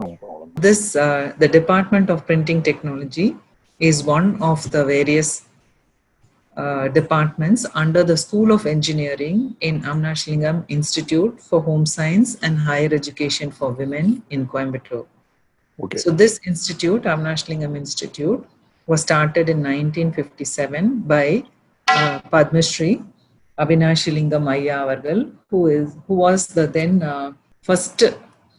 No problem. The Department of Printing Technology is one of the various departments under the School of Engineering in Amnashlingam Institute for Home Science and Higher Education for Women in Coimbatore. Okay. So this institute, Amnashlingam Institute, was started in 1957 by Padma Shri Avinashilingam Ayya Avargal, who was the then first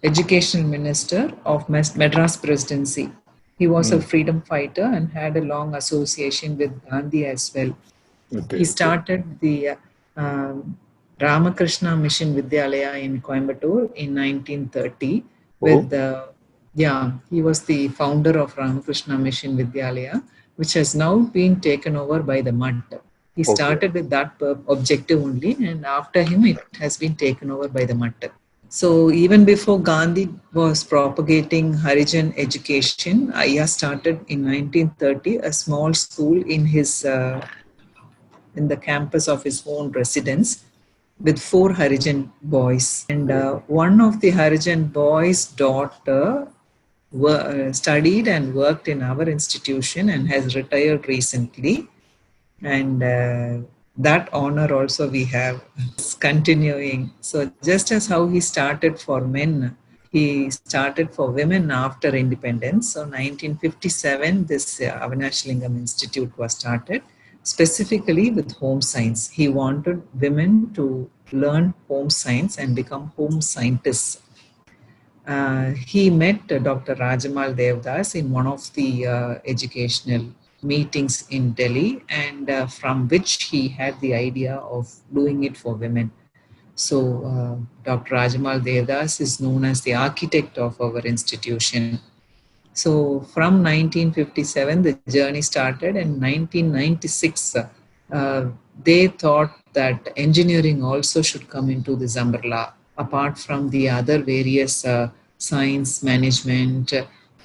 educational minister of Madras Presidency. He was a freedom fighter and had a long association with Gandhi as well. Okay. He started the Ramakrishna Mission Vidyalaya in Coimbatore in 1930 with he was the founder of Ramakrishna Mission Vidyalaya, which has now been taken over by the MUT. He started with that objective only, and after him, it has been taken over by the MUT. So even before Gandhi was propagating Harijan education, Ayya started in 1930 a small school in the campus of his own residence with 4 Harijan boys. And one of the Harijan boys' daughter studied and worked in our institution and has retired recently. And that honor also we have is continuing. So just as how he started for men, he started for women after independence. So 1957, this Avinashlingam Institute was started specifically with home science. He wanted women to learn home science and become home scientists. He met Dr. Rajamal Devdas in one of the educational meetings in Delhi, and from which he had the idea of doing it for women. So, Dr. Rajamal Devdas is known as the architect of our institution. So, from 1957, the journey started, and 1996, they thought that engineering also should come into this umbrella, apart from the other various science, management,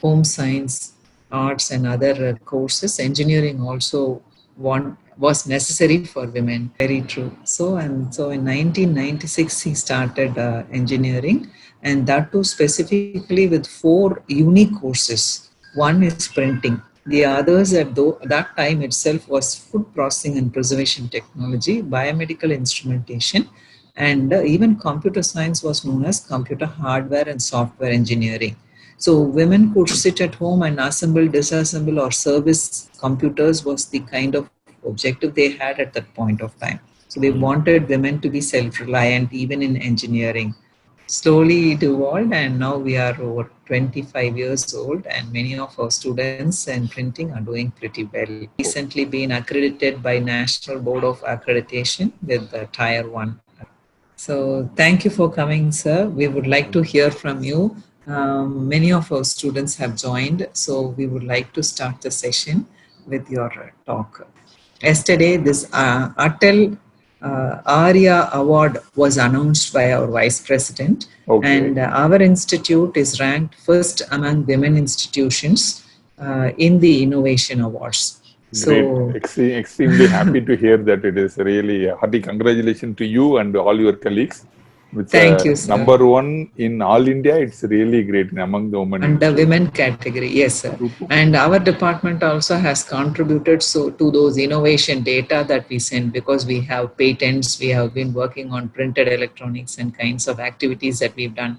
home science, arts, and other courses. Engineering also was necessary for women. Very true. So in 1996, he started engineering, and that too specifically with 4 unique courses. One is printing. The others at that time itself was food processing and preservation technology, biomedical instrumentation, and even computer science was known as computer hardware and software engineering. So women could sit at home and assemble, disassemble, or service computers was the kind of objective they had at that point of time. So they wanted women to be self-reliant even in engineering. Slowly it evolved, and now we are over 25 years old, and many of our students in printing are doing pretty well. Recently been accredited by National Board of Accreditation with the Tier 1. So thank you for coming, sir. We would like to hear from you. Many of our students have joined, so we would like to start the session with your talk. Yesterday, this Atal Arya Award was announced by our Vice President, and our institute is ranked first among women institutions in the Innovation Awards. Great. Extremely happy to hear that. It is really a hearty congratulations to you and all your colleagues. Thank you, sir. Number 1 in all India. It's really great among the women. Under women category, yes, sir. And our department also has contributed to those innovation data that we send, because we have patents. We have been working on printed electronics and kinds of activities that we've done.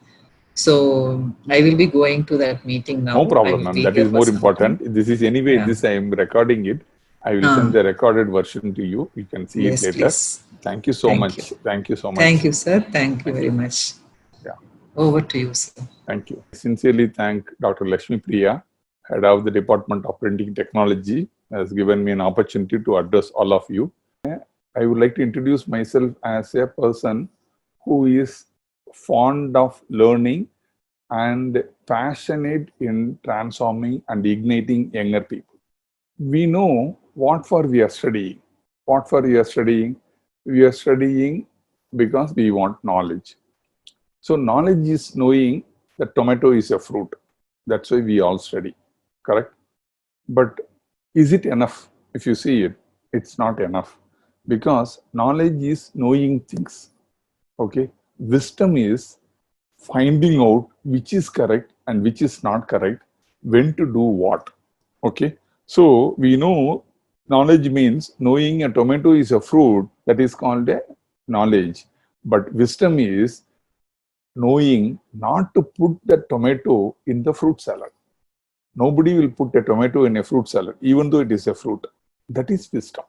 So I will be going to that meeting now. No problem, ma'am. That is more important. This is anyway. This I am recording it. I will send the recorded version to you. You can see it later. Please. Thank you so much. Thank you so much. Thank you, sir. Thank you very much. Yeah. Over to you, sir. Thank you. I sincerely thank Dr. Lakshmi Priya, head of the Department of Printing Technology, has given me an opportunity to address all of you. I would like to introduce myself as a person who is fond of learning and passionate in transforming and igniting younger people. We know what for we are studying. What for we are studying? We are studying because we want knowledge. So knowledge is knowing that tomato is a fruit. That's why we all study, correct? But is it enough? If you see it, it's not enough, because knowledge is knowing things, okay? Wisdom is finding out which is correct and which is not correct, when to do what. Okay, so we know knowledge means knowing a tomato is a fruit, that is called a knowledge. But wisdom is knowing not to put the tomato in the fruit salad. Nobody will put a tomato in a fruit salad, even though it is a fruit. That is wisdom.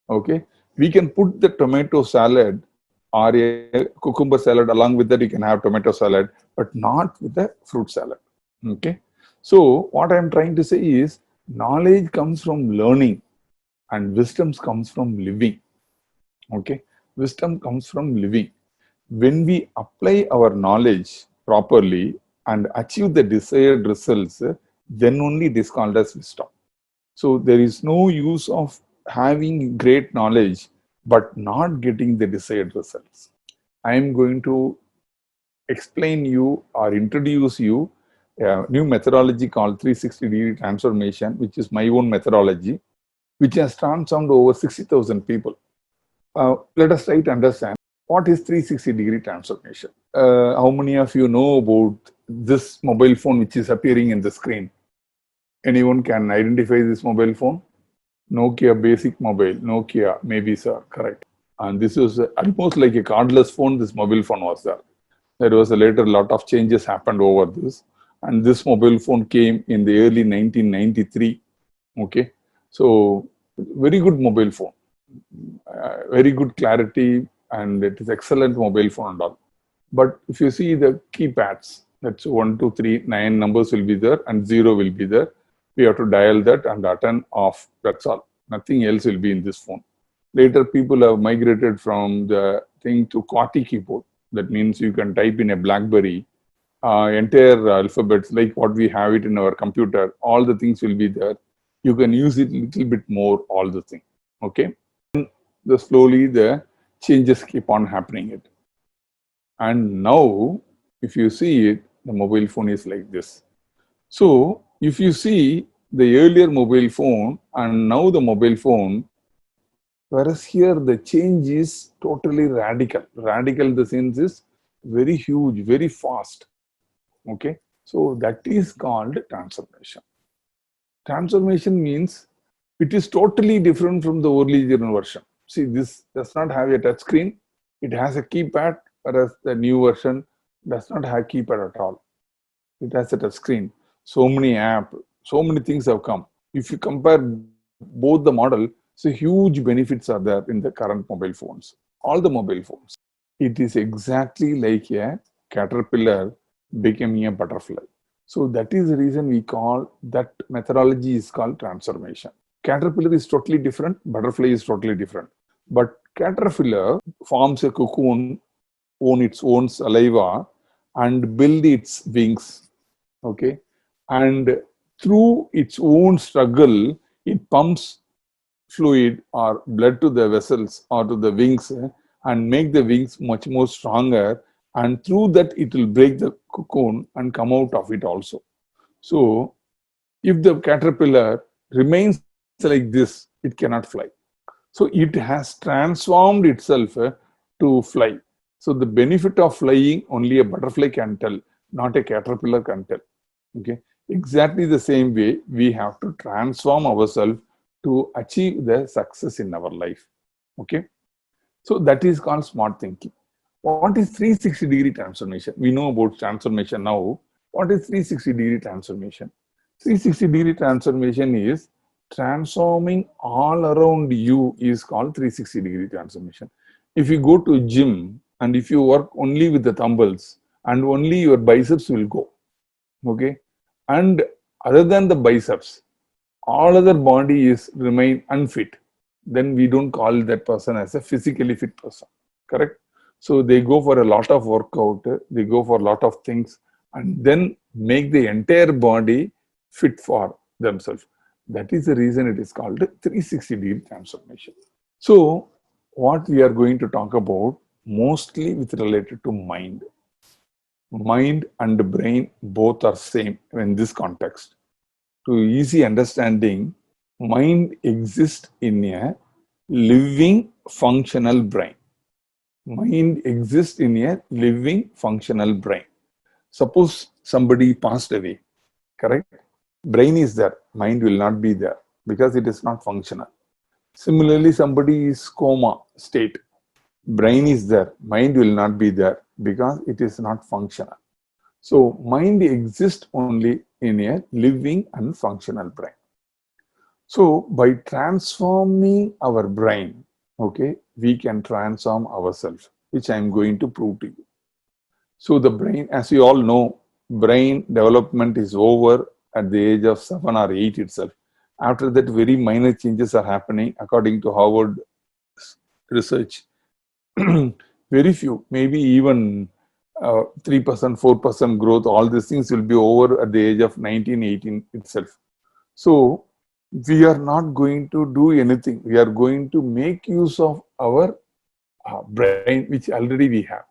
Okay, we can put the tomato salad or a cucumber salad, along with that you can have tomato salad, but not with the fruit salad. Okay, so what I am trying to say is knowledge comes from learning and wisdom comes from living. Okay, wisdom comes from living. When we apply our knowledge properly and achieve the desired results, then only it is called as wisdom. So there is no use of having great knowledge but not getting the desired results. I am going to explain you or introduce you a new methodology called 360-degree transformation, which is my own methodology, which has transformed over 60,000 people. Let us try to understand what is 360-degree transformation. How many of you know about this mobile phone which is appearing in the screen? Anyone can identify this mobile phone? Nokia basic mobile, Nokia, maybe sir, correct. And this was almost like a cordless phone, this mobile phone was there. There was a later lot of changes happened over this. And this mobile phone came in the early 1993. Okay, so very good mobile phone, very good clarity, and it is excellent mobile phone and all. But if you see the keypads, that's 1, 2, 3, 9 numbers will be there and 0 will be there. We have to dial that and turn off. That's all. Nothing else will be in this phone. Later, people have migrated from the thing to QWERTY keyboard. That means you can type in a BlackBerry, entire alphabets like what we have it in our computer. All the things will be there. You can use it a little bit more, all the things. Okay. Slowly the changes keep on happening. And now, if you see it, the mobile phone is like this. So, if you see the earlier mobile phone and now the mobile phone, whereas here the change is totally radical. Radical in the sense is very huge, very fast. Okay, so that is called transformation. Transformation means it is totally different from the original version. See, this does not have a touch screen. It has a keypad, whereas the new version does not have keypad at all. It has a touch screen. So many apps, so many things have come. If you compare both the model, so huge benefits are there in the current mobile phones. All the mobile phones. It is exactly like a caterpillar becoming a butterfly. So that is the reason we call that methodology is called transformation. Caterpillar is totally different, butterfly is totally different. But caterpillar forms a cocoon on its own saliva and build its wings. Okay, and through its own struggle, it pumps fluid or blood to the vessels or to the wings and make the wings much more stronger, and through that it will break the cocoon and come out of it also. So if the caterpillar remains like this, it cannot fly. So it has transformed itself to fly. So the benefit of flying only a butterfly can tell, not a caterpillar can tell. Okay, exactly the same way we have to transform ourselves to achieve the success in our life. Okay, so that is called smart thinking. What is 360-degree transformation? We know about transformation now. What is 360-degree transformation? 360-degree transformation is transforming all around you is called 360-degree transformation. If you go to a gym and if you work only with the dumbbells and only your biceps will go, okay, and other than the biceps, all other body is remain unfit, then we don't call that person as a physically fit person, correct? So they go for a lot of workout, they go for a lot of things and then make the entire body fit for themselves. That is the reason it is called 360-degree transformation. So what we are going to talk about mostly with related to mind. Mind and brain both are same in this context. To easy understanding, mind exists in a living functional brain. Mind exists in a living functional brain. Suppose somebody passed away, correct? Brain is there, mind will not be there because it is not functional. Similarly, somebody is coma state, brain is there, mind will not be there because it is not functional. So mind exists only in a living and functional brain. So by transforming our brain, okay, we can transform ourselves, which I am going to prove to you. So the brain, as you all know, brain development is over at the age of 7 or 8 itself. After that, very minor changes are happening according to Harvard research. Very few, maybe even 3%, 4% growth, all these things will be over at the age of 19, 18 itself. So we are not going to do anything. We are going to make use of our brain, which already we have.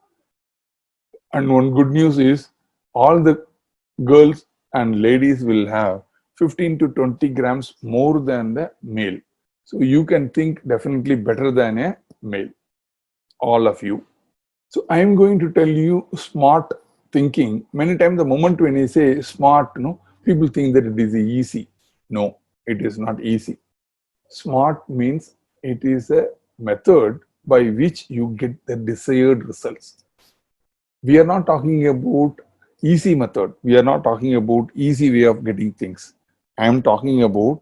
And one good news is all the girls and ladies will have 15 to 20 grams more than the male. So you can think definitely better than a male, all of you. So I am going to tell you smart thinking. Many times the moment when I say smart, people think that it is easy. No, it is not easy. Smart means it is a method by which you get the desired results. We are not talking about easy method. We are not talking about easy way of getting things. I am talking about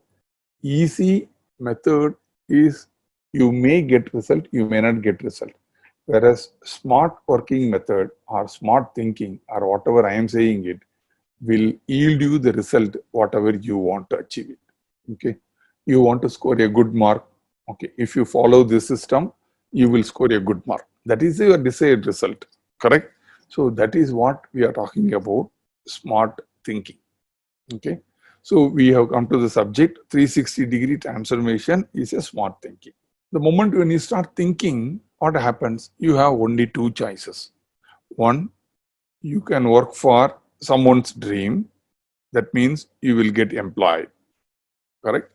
easy method is you may get result, you may not get result. Whereas smart working method or smart thinking or whatever I am saying it will yield you the result whatever you want to achieve it. Okay. You want to score a good mark. Okay. If you follow this system, you will score a good mark. That is your desired result. Correct? So that is what we are talking about, smart thinking. Okay. So we have come to the subject, 360-degree transformation is a smart thinking. The moment when you start thinking, what happens? You have only two choices. One, you can work for someone's dream. That means you will get employed. Correct?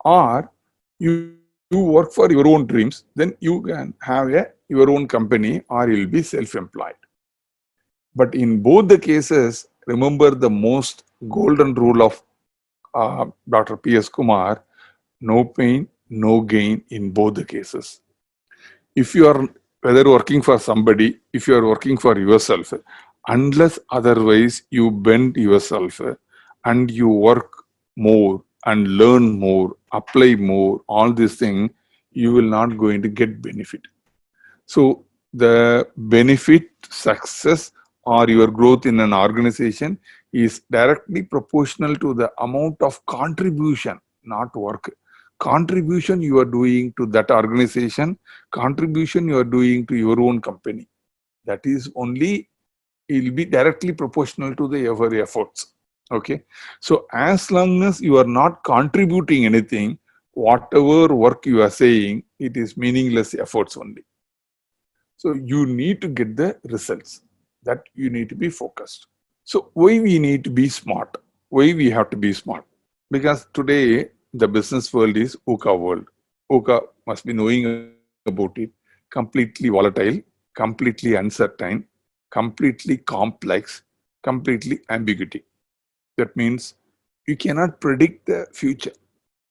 Or you work for your own dreams, then you can have your own company or you'll be self-employed. But in both the cases, remember the most golden rule of Dr. P.S. Kumar, no pain, no gain in both the cases. If you are whether working for somebody, if you are working for yourself, unless otherwise you bend yourself and you work more and learn more, apply more, all these things, you will not going to get benefit. So the benefit, success, or your growth in an organization is directly proportional to the amount of contribution, not work. Contribution you are doing to that organization, contribution you are doing to your own company. That is only, it will be directly proportional to your efforts. Okay. So as long as you are not contributing anything, whatever work you are saying, it is meaningless efforts only. So you need to get the results. That you need to be focused. So why we need to be smart? Why we have to be smart? Because today the business world is VUCA world. VUCA must be knowing about it. Completely volatile, completely uncertain, completely complex, completely ambiguity. That means you cannot predict the future.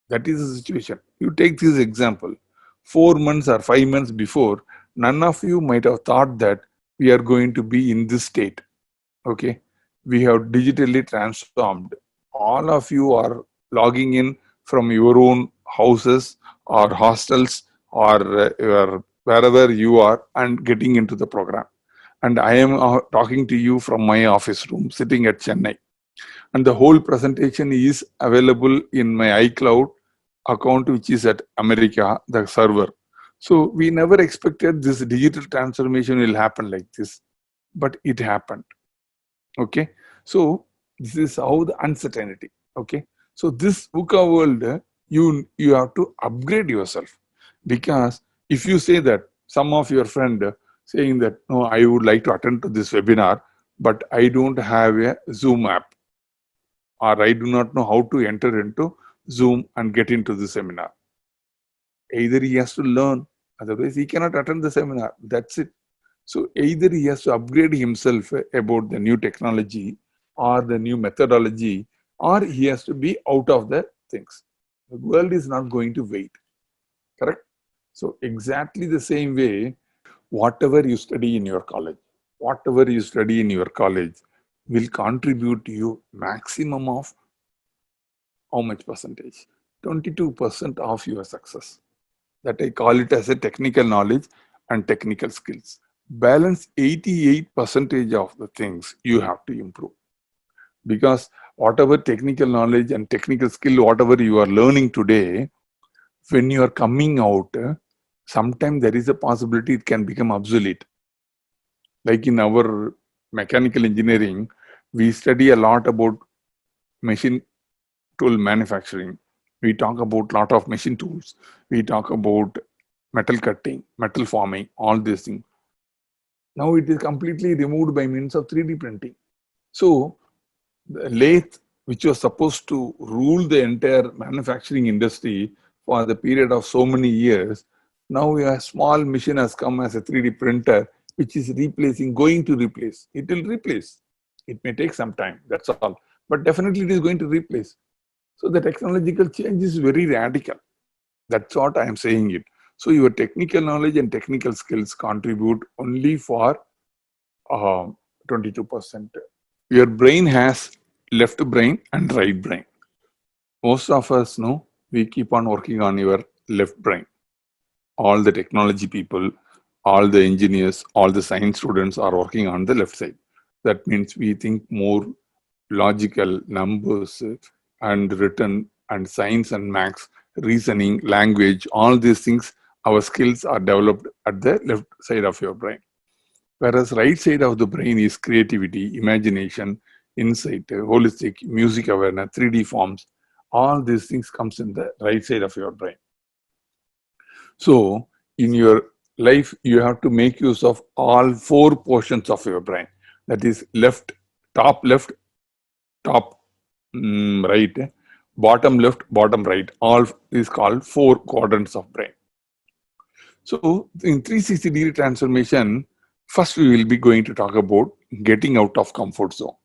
That is the situation. You take this example. 4 months or 5 months before, none of you might have thought that we are going to be in this state. Okay. We have digitally transformed. All of you are logging in from your own houses or hostels or wherever you are and getting into the program. And I am talking to you from my office room sitting at Chennai. And the whole presentation is available in my iCloud account, which is at America, the server. So we never expected this digital transformation will happen like this, but it happened. Okay. So this is how the uncertainty. Okay. So this VUCA world, you have to upgrade yourself, because if you say that some of your friend saying that, no, I would like to attend to this webinar, but I don't have a Zoom app, or I do not know how to enter into Zoom and get into the seminar. Either he has to learn, otherwise he cannot attend the seminar. That's it. So either he has to upgrade himself about the new technology or the new methodology, or he has to be out of the things. The world is not going to wait. Correct? So exactly the same way, whatever you study in your college, whatever you study in your college will contribute to you maximum of how much percentage? 22% of your success. That I call it as a technical knowledge and technical skills. Balance 88% of the things you have to improve. Because whatever technical knowledge and technical skill, whatever you are learning today, when you are coming out, sometimes there is a possibility it can become obsolete. Like in our mechanical engineering, we study a lot about machine tool manufacturing. We talk about lot of machine tools. We talk about metal cutting, metal forming, all these things. Now it is completely removed by means of 3D printing. So the lathe, which was supposed to rule the entire manufacturing industry for the period of so many years, now a small machine has come as a 3D printer, which is going to replace. It will replace. It may take some time, that's all. But definitely it is going to replace. So the technological change is very radical. That's what I am saying it. So your technical knowledge and technical skills contribute only for 22%. Your brain has left brain and right brain. Most of us know we keep on working on your left brain. All the technology people, all the engineers, all the science students are working on the left side. That means we think more logical, numbers, and written, and science and maths, reasoning, language, all these things, our skills are developed at the left side of your brain. Whereas right side of the brain is creativity, imagination, insight, holistic, music awareness, 3D forms. All these things comes in the right side of your brain. So in your life, you have to make use of all four portions of your brain. That is left, top, right, bottom left, bottom right. All is called four quadrants of brain. So in 360-degree transformation, first we will be going to talk about getting out of comfort zone.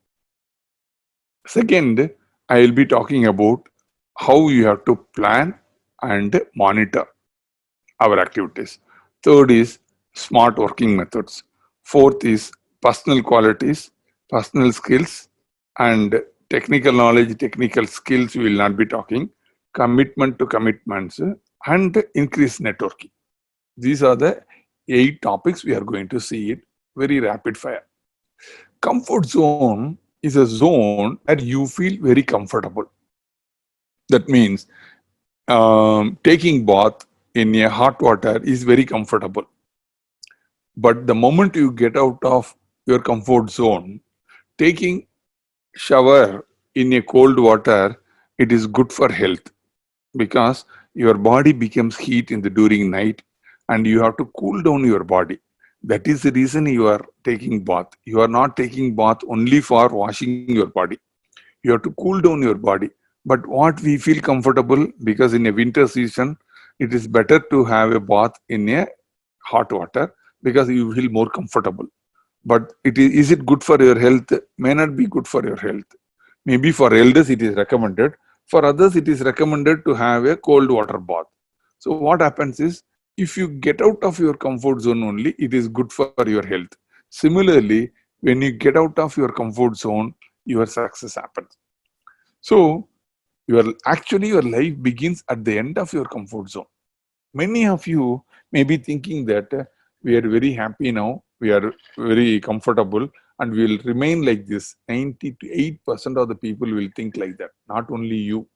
Second, I will be talking about how you have to plan and monitor our activities. Third is smart working methods. Fourth is personal qualities, personal skills, and technical knowledge, technical skills we will not be talking, commitment to commitments, and increased networking. These are the 8 topics we are going to see it very rapid fire. Comfort zone is a zone where you feel very comfortable. That means taking bath in a hot water is very comfortable. But the moment you get out of your comfort zone, taking shower in a cold water, it is good for health because your body becomes heat during night and you have to cool down your body. That is the reason you are taking bath. You are not taking bath only for washing your body. You have to cool down your body. But what we feel comfortable, because in a winter season, it is better to have a bath in a hot water because you feel more comfortable. But is it good for your health? May not be good for your health. Maybe for elders it is recommended. For others, it is recommended to have a cold water bath. So what happens is, if you get out of your comfort zone only, it is good for your health. Similarly, when you get out of your comfort zone, your success happens. So your life begins at the end of your comfort zone. Many of you may be thinking that we are very happy now, we are very comfortable, and we will remain like this. 98% of the people will think like that. Not only you,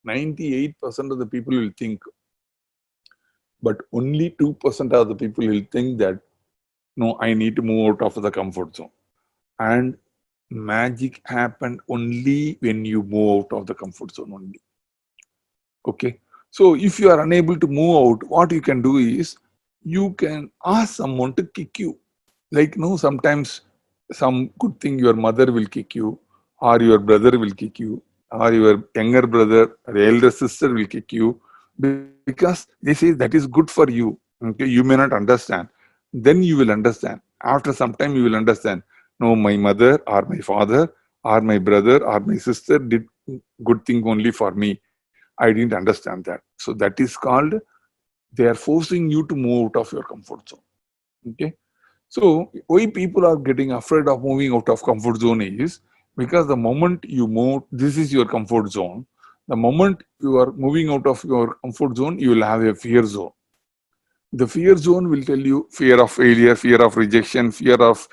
98% of the people will think. But only 2% of the people will think that, no, I need to move out of the comfort zone. And magic happened only when you move out of the comfort zone only. Okay. So if you are unable to move out, what you can do is you can ask someone to kick you. Like, sometimes some good thing, your mother will kick you, or your brother will kick you, or your younger brother or elder sister will kick you, because they say that is good for you. Okay, you may not understand. Then you will understand. After some time, you will understand, no, my mother or my father or my brother or my sister did good thing only for me. I didn't understand that. So that is called, they are forcing you to move out of your comfort zone. Okay. So why people are getting afraid of moving out of comfort zone is because the moment you move, this is your comfort zone. The moment you are moving out of your comfort zone, you will have a fear zone. The fear zone will tell you fear of failure, fear of rejection, fear of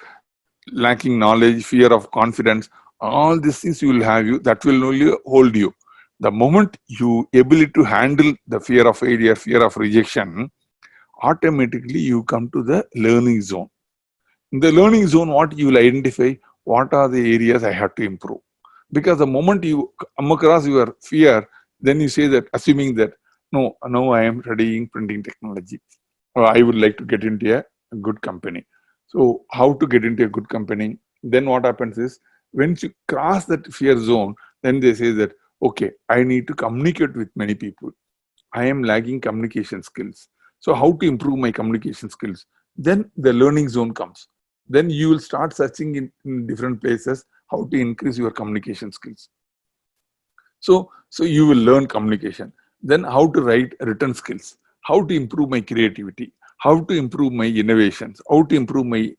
lacking knowledge, fear of confidence. All these things you will have, you that will only hold you. The moment you ability to handle the fear of failure, fear of rejection, automatically you come to the learning zone. In the learning zone, what you will identify, what are the areas I have to improve. Because the moment you come across your fear, then you say that, assuming that, no, now I am studying printing technology, or I would like to get into a good company. So how to get into a good company? Then what happens is, when you cross that fear zone, then they say that, okay, I need to communicate with many people. I am lagging communication skills. So how to improve my communication skills? Then the learning zone comes. Then you will start searching in different places how to increase your communication skills. So you will learn communication. Then how to write written skills, how to improve my creativity, how to improve my innovations, how to improve my,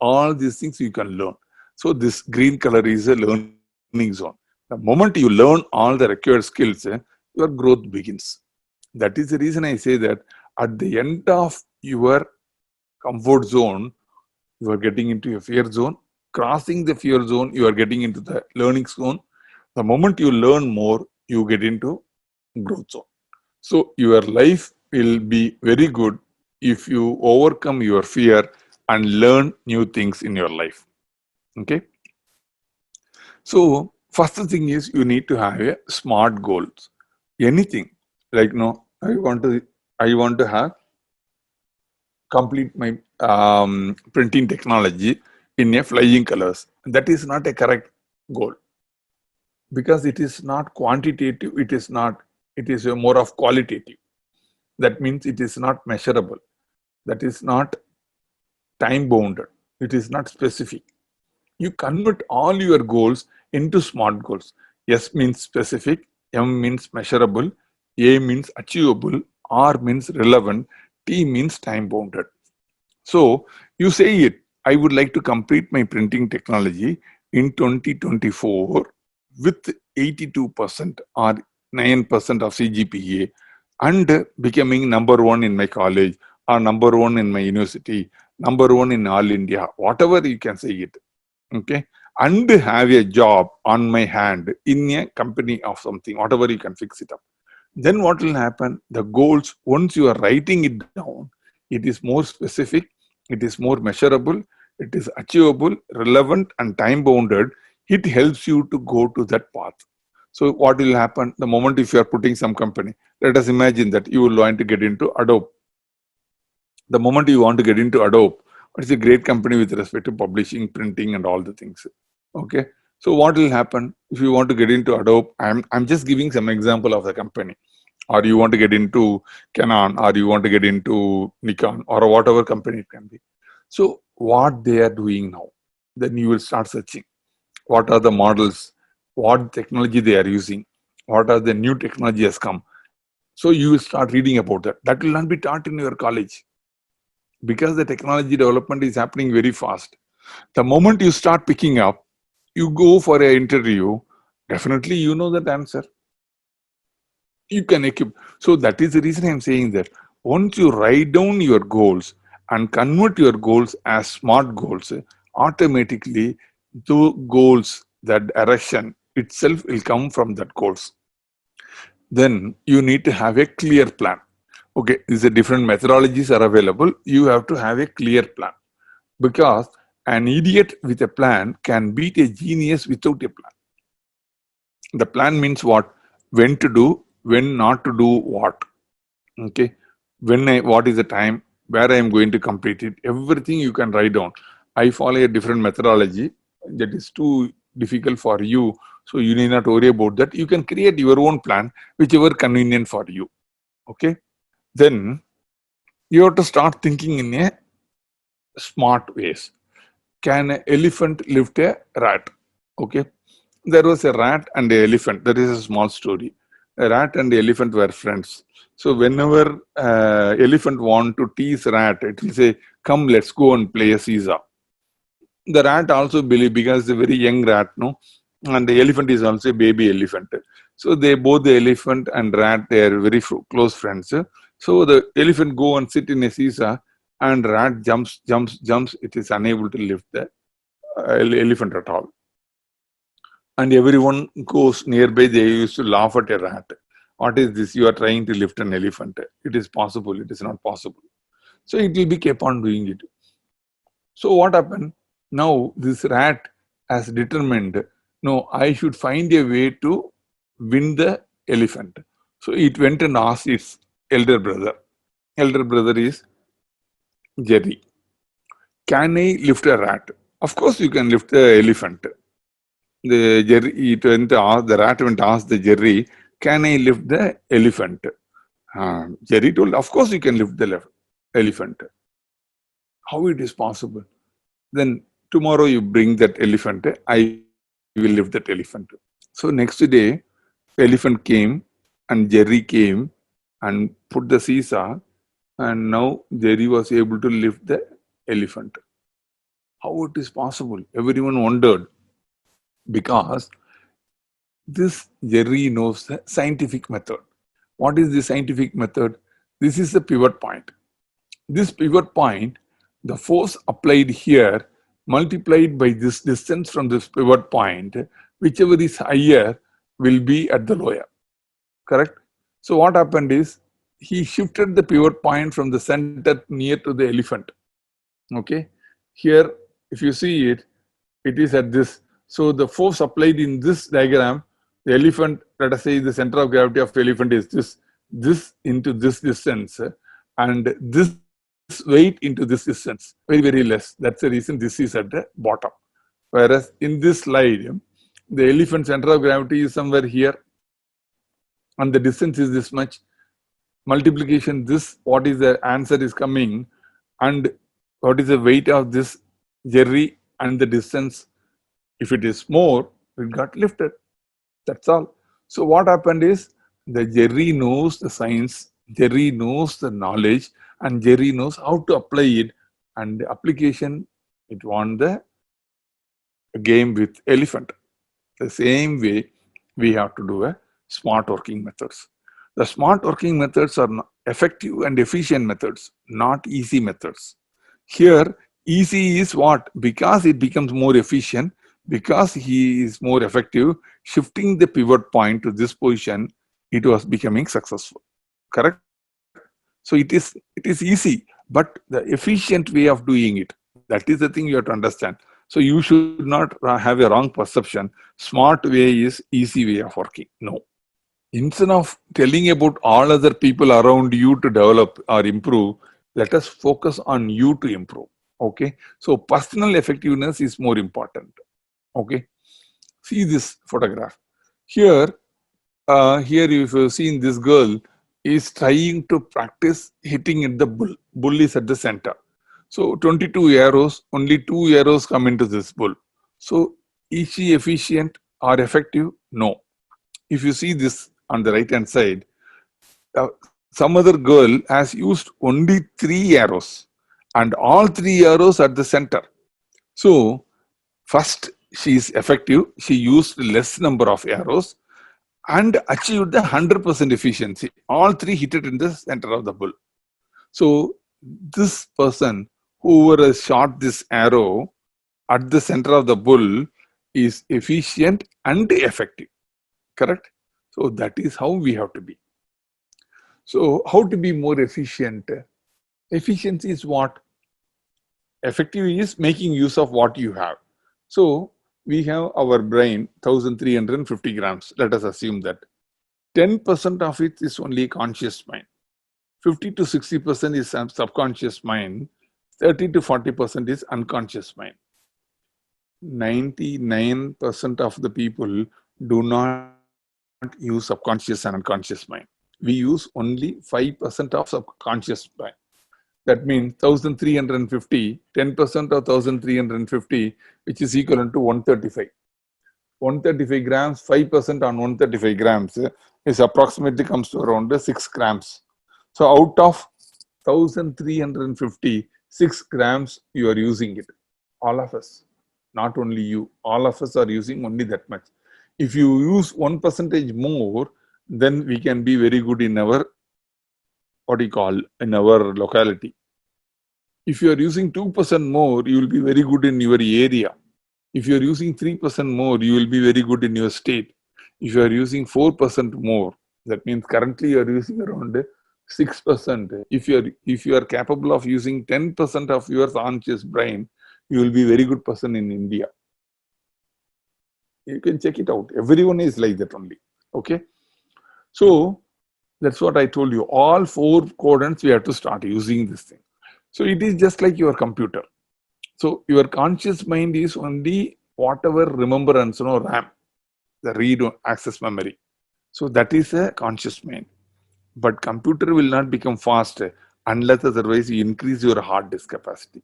all these things you can learn. So this green color is a learning zone. The moment you learn all the required skills, your growth begins. That is the reason I say that at the end of your comfort zone, you are getting into a fear zone. Crossing the fear zone, you are getting into the learning zone. The moment you learn more, you get into growth zone. So your life will be very good if you overcome your fear and learn new things in your life. Okay. So first thing is, you need to have a smart goals. Anything like, no, I want to have complete my printing technology in a flying colors. That is not a correct goal, because it is not quantitative. It is not. It is a more of qualitative. That means it is not measurable. That is not time bounded. It is not specific. You convert all your goals into SMART goals. S means specific, M means measurable, A means achievable, R means relevant, T means time bounded. So you say it, I would like to complete my printing technology in 2024 with 82% or 9% of CGPA and becoming number one in my college or number one in my university, number one in all India, whatever you can say it. Okay, and have a job on my hand in a company of something, whatever you can fix it up. Then what will happen? The goals, once you are writing it down, it is more specific, it is more measurable, it is achievable, relevant, and time bounded. It helps you to go to that path. So what will happen the moment if you are putting some company? Let us imagine that you will want to get into Adobe. The moment you want to get into Adobe, it's a great company with respect to publishing, printing, and all the things. Okay. So what will happen if you want to get into Adobe? I'm just giving some example of the company. Or you want to get into Canon, or you want to get into Nikon, or whatever company it can be. So what they are doing now, then you will start searching. What are the models? What technology they are using? What are the new technology has come? So you will start reading about that. That will not be taught in your college, because the technology development is happening very fast. The moment you start picking up, you go for an interview, definitely you know that answer. You can equip. So that is the reason I'm saying that once you write down your goals and convert your goals as SMART goals, automatically the goals, that direction itself will come from that goals. Then you need to have a clear plan. Okay, these are different methodologies are available. You have to have a clear plan, because an idiot with a plan can beat a genius without a plan. The plan means what? When to do, when not to do what. Okay, what is the time, where I am going to complete it, everything you can write down. I follow a different methodology that is too difficult for you, so you need not worry about that. You can create your own plan, whichever convenient for you. Okay, then you have to start thinking in a smart ways. Can an elephant lift a rat? Okay. There was a rat and an elephant. That is a small story. A rat and the elephant were friends. So whenever elephant want to tease rat, it will say, "Come, let's go and play a seesaw." The rat also believe, because it's a very young rat, no, and the elephant is also a baby elephant. So they both, the elephant and rat, they are very close friends. So the elephant go and sit in a seesaw, and rat jumps. It is unable to lift the elephant at all. And everyone goes nearby. They used to laugh at a rat. What is this? You are trying to lift an elephant. It is possible. It is not possible. So it will be kept on doing it. So what happened? Now this rat has determined, no, I should find a way to win the elephant. So it went and asked its elder brother. Elder brother is Jerry. Can I lift a rat? Of course you can lift the elephant. The rat went to ask the Jerry, can I lift the elephant? Jerry told, of course you can lift the elephant. How it is possible? Then tomorrow you bring that elephant, I will lift that elephant. So next day, elephant came and Jerry came and put the seesaw, and now Jerry was able to lift the elephant. How it is possible? Everyone wondered, because this Jerry knows the scientific method. What is the scientific method? This is the pivot point. This pivot point, the force applied here multiplied by this distance from this pivot point, whichever is higher will be at the lower. Correct? So what happened is, he shifted the pivot point from the center near to the elephant. Okay? Here, if you see it, it is at this. So the force applied in this diagram, the elephant, let us say the center of gravity of the elephant is this into this distance, and this weight into this distance, very, very less. That's the reason this is at the bottom. Whereas in this slide, the elephant center of gravity is somewhere here, and the distance is this much. Multiplication, this, what is the answer is coming, and what is the weight of this Jerry and the distance. If it is more, it got lifted. That's all. So what happened is, the Jerry knows the science, Jerry knows the knowledge, and Jerry knows how to apply it. And the application, it won the game with elephant. The same way we have to do a smart working methods. The smart working methods are effective and efficient methods, not easy methods. Here, easy is what? Because it becomes more efficient, because he is more effective, shifting the pivot point to this position, it was becoming successful. Correct? So it is easy, but the efficient way of doing it, that is the thing you have to understand. So you should not have a wrong perception. Smart way is easy way of working. No. Instead of telling about all other people around you to develop or improve, let us focus on you to improve. Okay. So personal effectiveness is more important. Okay. See this photograph. Here if you've seen, this girl is trying to practice hitting at the bull. Bull is at the center. So 22 arrows, only 2 arrows come into this bull. So is she efficient or effective? No. If you see this on the right hand side, some other girl has used only 3 arrows, and all 3 arrows at the center. So first, she is effective. She used less number of arrows and achieved the 100% efficiency. All 3 hit it in the center of the bull. So this person, whoever has shot this arrow at the center of the bull, is efficient and effective. Correct? So that is how we have to be. So how to be more efficient? Efficiency is what? Effective is making use of what you have. So we have our brain, 1350 grams. Let us assume that 10% of it is only conscious mind. 50 to 60% is subconscious mind. 30 to 40% is unconscious mind. 99% of the people do not use subconscious and unconscious mind. We use only 5% of subconscious mind. That means 1350, 10% of 1350, which is equivalent to 135. 135 grams, 5% on 135 grams is approximately comes to around 6 grams. So out of 1350, 6 grams you are using it. All of us, not only you, all of us are using only that much. If you use 1% more, then we can be very good in our, in our locality. If you are using 2% more, you will be very good in your area. If you are using 3% more, you will be very good in your state. If you are using 4% more, that means currently you are using around 6%. If you are capable of using 10% of your conscious brain, you will be very good person in India. You can check it out. Everyone is like that only. Okay. So that's what I told you. All 4 quadrants we have to start using this thing. So it is just like your computer. So your conscious mind is only whatever remembrance, RAM, the read access memory. So that is a conscious mind. But computer will not become fast unless otherwise you increase your hard disk capacity.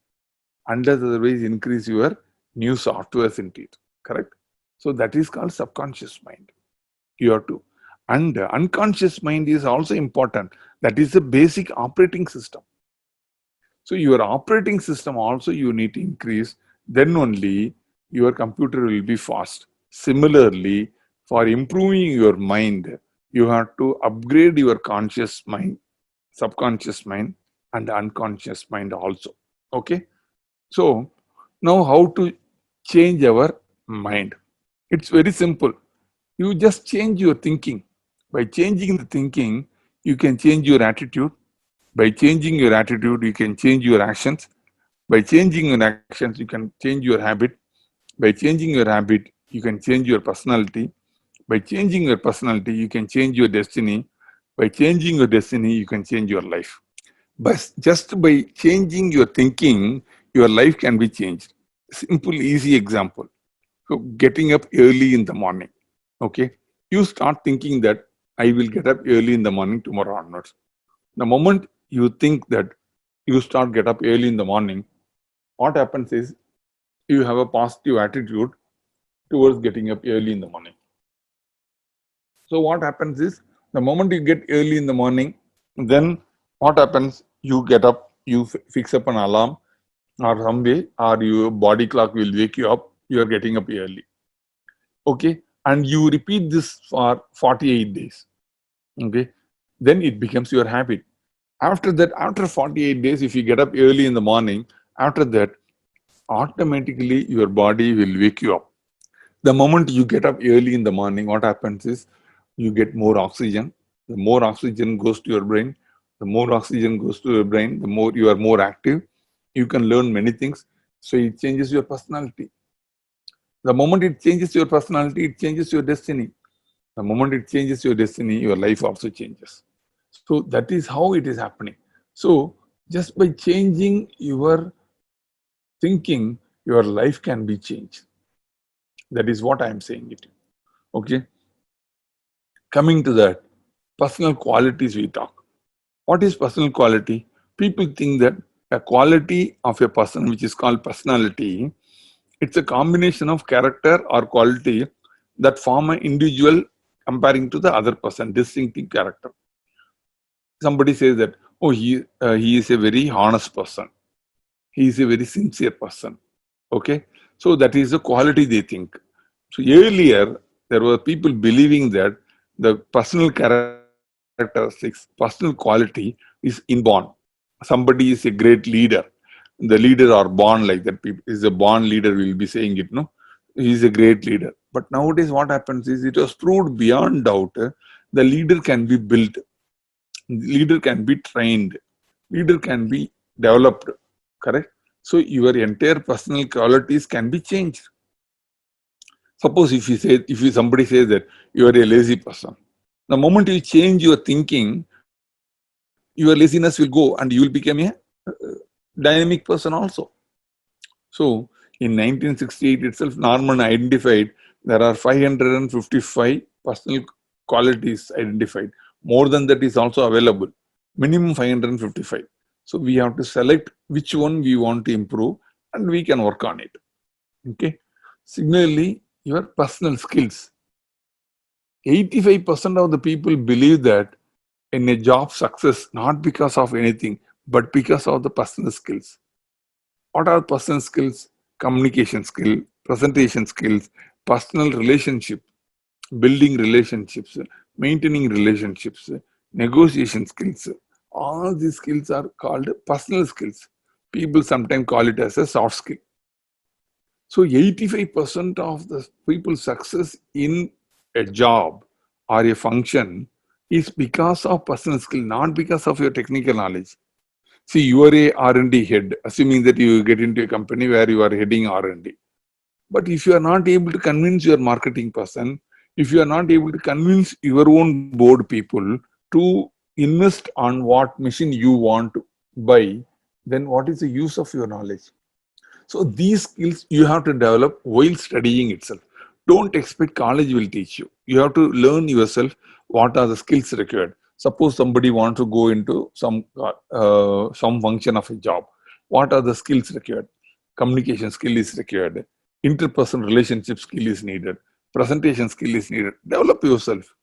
Unless otherwise increase your new softwares into it. Correct? So that is called subconscious mind. You have to. And unconscious mind is also important. That is the basic operating system. So your operating system also you need to increase, then only your computer will be fast. Similarly, for improving your mind, you have to upgrade your conscious mind, subconscious mind, and unconscious mind also. Okay. So now how to change our mind? It's very simple. You just change your thinking. By changing the thinking, you can change your attitude. By changing your attitude, you can change your actions. By changing your actions, you can change your habit. By changing your habit, you can change your personality. By changing your personality, you can change your destiny. By changing your destiny, you can change your life. But just by changing your thinking, your life can be changed. Simple, easy example. So getting up early in the morning. Okay. You start thinking that I will get up early in the morning tomorrow onwards. The moment you think that you start get up early in the morning, what happens is you have a positive attitude towards getting up early in the morning. So what happens is the moment you get early in the morning, then what happens? You get up, you fix up an alarm or some way, or your body clock will wake you up, you are getting up early. Okay. And you repeat this for 48 days. Okay. Then it becomes your habit. After that, after 48 days, if you get up early in the morning, after that, automatically your body will wake you up. The moment you get up early in the morning, what happens is you get more oxygen. The more oxygen goes to your brain, the more oxygen goes to your brain, the more you are more active. You can learn many things. So it changes your personality. The moment it changes your personality, it changes your destiny. The moment it changes your destiny, your life also changes. So that is how it is happening. So just by changing your thinking, your life can be changed. That is what I am saying it. Okay. Coming to that, personal qualities we talk. What is personal quality? People think that a quality of a person, which is called personality, it's a combination of character or quality that form an individual comparing to the other person, distinctive character. Somebody says that, oh, he is a very honest person. He is a very sincere person. Okay. So that is the quality they think. So earlier, there were people believing that the personal characteristics, personal quality is inborn. Somebody is a great leader. The leaders are born like that. People is a born leader, will be saying it, no? He is a great leader. But nowadays, what happens is it was proved beyond doubt the leader can be built, leader can be trained, leader can be developed. Correct? So your entire personal qualities can be changed. Suppose if somebody says that you are a lazy person, the moment you change your thinking, your laziness will go and you will become a dynamic person also. So in 1968 itself, Norman identified there are 555 personal qualities identified. More than that is also available. Minimum 555. So we have to select which one we want to improve and we can work on it. Okay. Similarly, your personal skills. 85% of the people believe that in a job success, not because of anything, but because of the personal skills. What are personal skills? Communication skill, presentation skills, personal relationship, building relationships, maintaining relationships, negotiation skills. All these skills are called personal skills. People sometimes call it as a soft skill. So 85% of the people's success in a job or a function is because of personal skill, not because of your technical knowledge. See, you are a R&D head, assuming that you get into a company where you are heading R&D. But if you are not able to convince your marketing person, if you are not able to convince your own board people to invest on what machine you want to buy, then what is the use of your knowledge? So these skills you have to develop while studying itself. Don't expect college will teach you. You have to learn yourself what are the skills required. Suppose somebody wants to go into some function of a job. What are the skills required? Communication skill is required. Interpersonal relationship skill is needed. Presentation skill is needed. Develop yourself.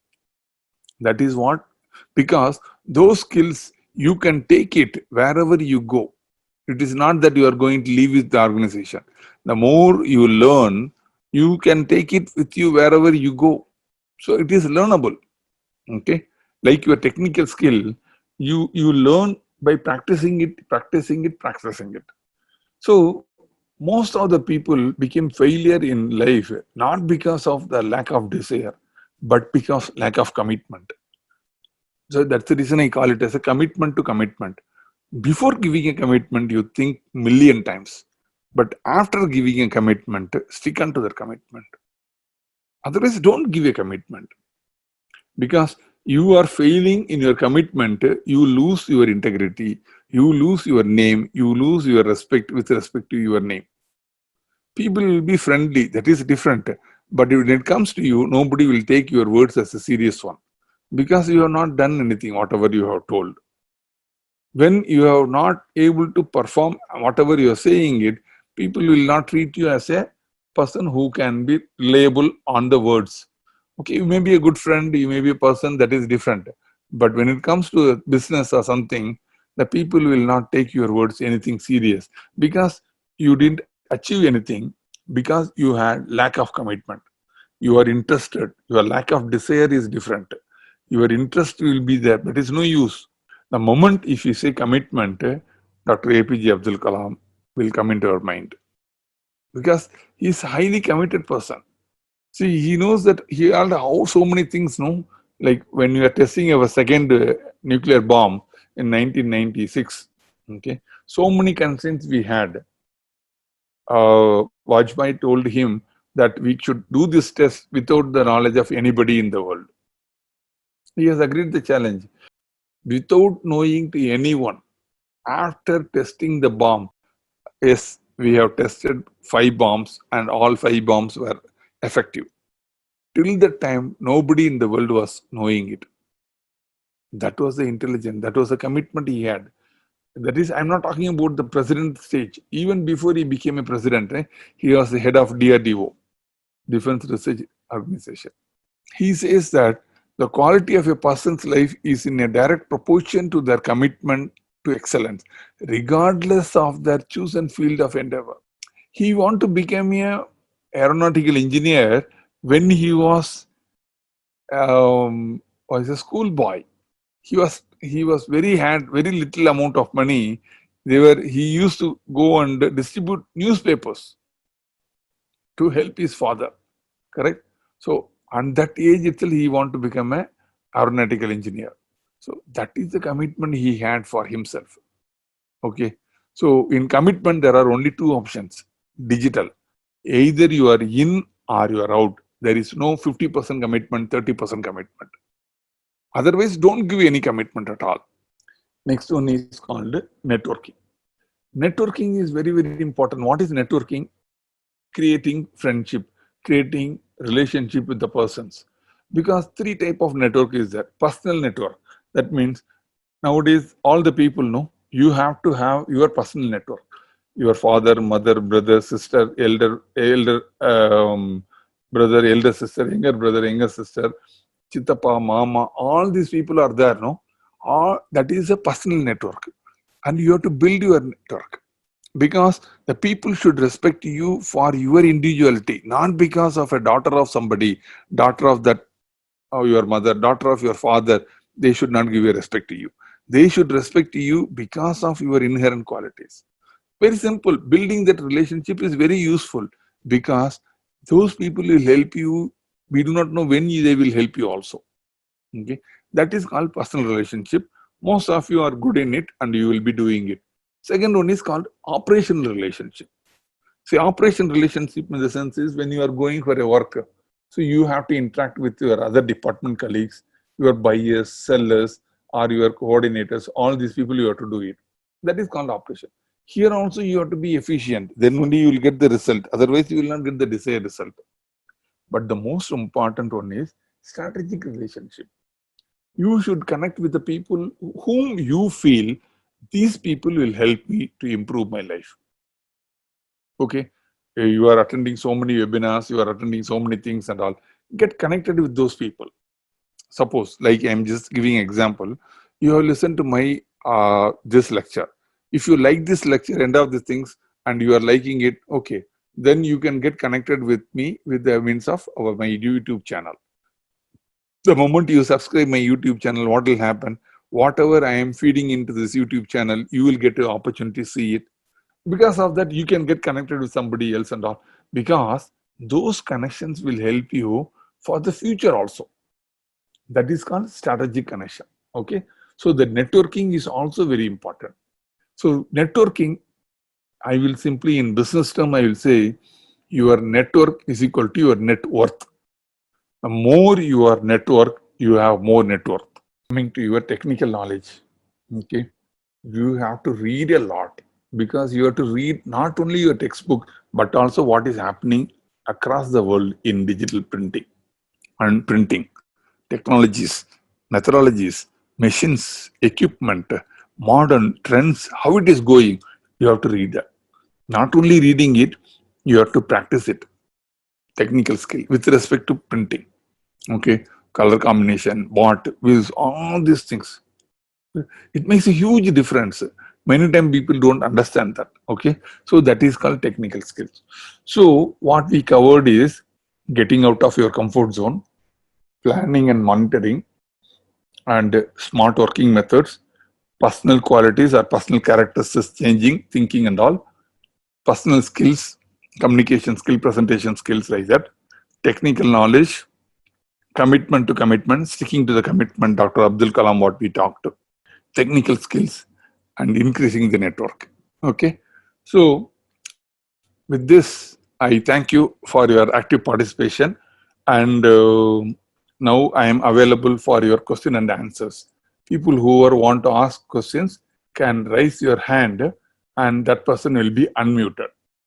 That is what, because those skills you can take it wherever you go. It is not that you are going to leave with the organization. The more you learn, you can take it with you wherever you go. So it is learnable. Okay, like your technical skill, you learn by practicing it. So most of the people became failure in life not because of the lack of desire, but because lack of commitment. So that's the reason I call it as a commitment to commitment. Before giving a commitment, you think million times, but after giving a commitment, stick on to that commitment. Otherwise, don't give a commitment, because you are failing in your commitment. You lose your integrity, you lose your name, you lose your respect with respect to your name. People will be friendly, that is different. But when it comes to you, nobody will take your words as a serious one, because you have not done anything, whatever you have told. When you are not able to perform whatever you are saying it, people will not treat you as a person who can be reliable on the words. Okay, you may be a good friend, you may be a person, that is different. But when it comes to a business or something, the people will not take your words anything serious, because you didn't achieve anything, because you had lack of commitment. You are interested, your lack of desire is different. Your interest will be there, but it's no use. The moment if you say commitment, Dr. APJ Abdul Kalam will come into our mind, because he is a highly committed person. See, he knows that he had how so many things, no? Like when we were testing our second nuclear bomb in 1996, okay, so many concerns we had. Vajpayee told him that we should do this test without the knowledge of anybody in the world. He has agreed the challenge. Without knowing to anyone, after testing the bomb, yes, we have tested 5 bombs and all 5 bombs were effective. Till that time, nobody in the world was knowing it. That was the intelligence, that was the commitment he had. That is, I'm not talking about the president stage. Even before he became a president, he was the head of DRDO, Defense Research Organization. He says that the quality of a person's life is in a direct proportion to their commitment to excellence, regardless of their chosen field of endeavor. He wanted to become an aeronautical engineer when he was a schoolboy. He was had very little amount of money. He used to go and distribute newspapers to help his father. Correct? So at that age itself, he wanted to become an aeronautical engineer. So that is the commitment he had for himself. Okay. So in commitment, there are only 2 options. Digital. Either you are in or you are out. There is no 50% commitment, 30% commitment. Otherwise, don't give any commitment at all. Next one is called networking. Networking is very, very important. What is networking? Creating friendship, creating relationship with the persons. Because 3 type of network is there. Personal network. That means nowadays all the people know you have to have your personal network. Your father, mother, brother, sister, elder brother, elder sister, younger brother, younger sister, chittappa, mama, all these people are there, no? All, that is a personal network. And you have to build your network. Because the people should respect you for your individuality, not because of a daughter of somebody, daughter of that, of your mother, daughter of your father. They should not give a respect to you. They should respect you because of your inherent qualities. Very simple. Building that relationship is very useful because those people will help you. We do not know when they will help you also. Okay, that is called personal relationship. Most of you are good in it and you will be doing it. Second one is called operational relationship. See, operation relationship in the sense is when you are going for a work, so you have to interact with your other department colleagues, your buyers, sellers, or your coordinators. All these people you have to do it. That is called operation. Here also you have to be efficient. Then only you will get the result. Otherwise, you will not get the desired result. But the most important one is strategic relationship. You should connect with the people whom you feel these people will help me to improve my life. Okay, you are attending so many webinars, you are attending so many things and all. Get connected with those people. Suppose, like I'm just giving an example, you have listened to my this lecture. If you like this lecture, end of the things, and you are liking it, okay, then you can get connected with me with the means of my YouTube channel. The moment you subscribe my YouTube channel, what will happen? Whatever I am feeding into this YouTube channel, you will get an opportunity to see it. Because of that, you can get connected with somebody else and all. Because those connections will help you for the future also. That is called strategic connection. Okay. So the networking is also very important. So networking, I will simply in business term, I will say your network is equal to your net worth. The more your network, you have more net worth. Coming to your technical knowledge, okay, you have to read a lot because you have to read not only your textbook but also what is happening across the world in digital printing and printing technologies, methodologies, machines, equipment, modern trends, how it is going. You have to read that. Not only reading it, you have to practice it. Technical skill with respect to printing. Okay, color combination, what, with all these things. It makes a huge difference. Many times people don't understand that. Okay, so that is called technical skills. So what we covered is getting out of your comfort zone, planning and monitoring, and smart working methods, personal qualities or personal characteristics changing, thinking and all, personal skills, communication skill, presentation skills like that, technical knowledge, commitment to commitment, sticking to the commitment, Dr. Abdul Kalam, what we talked, technical skills, and increasing the network. Okay, so with this, I thank you for your active participation, and now I am available for your question and answers. People who want to ask questions can raise your hand, and that person will be unmuted.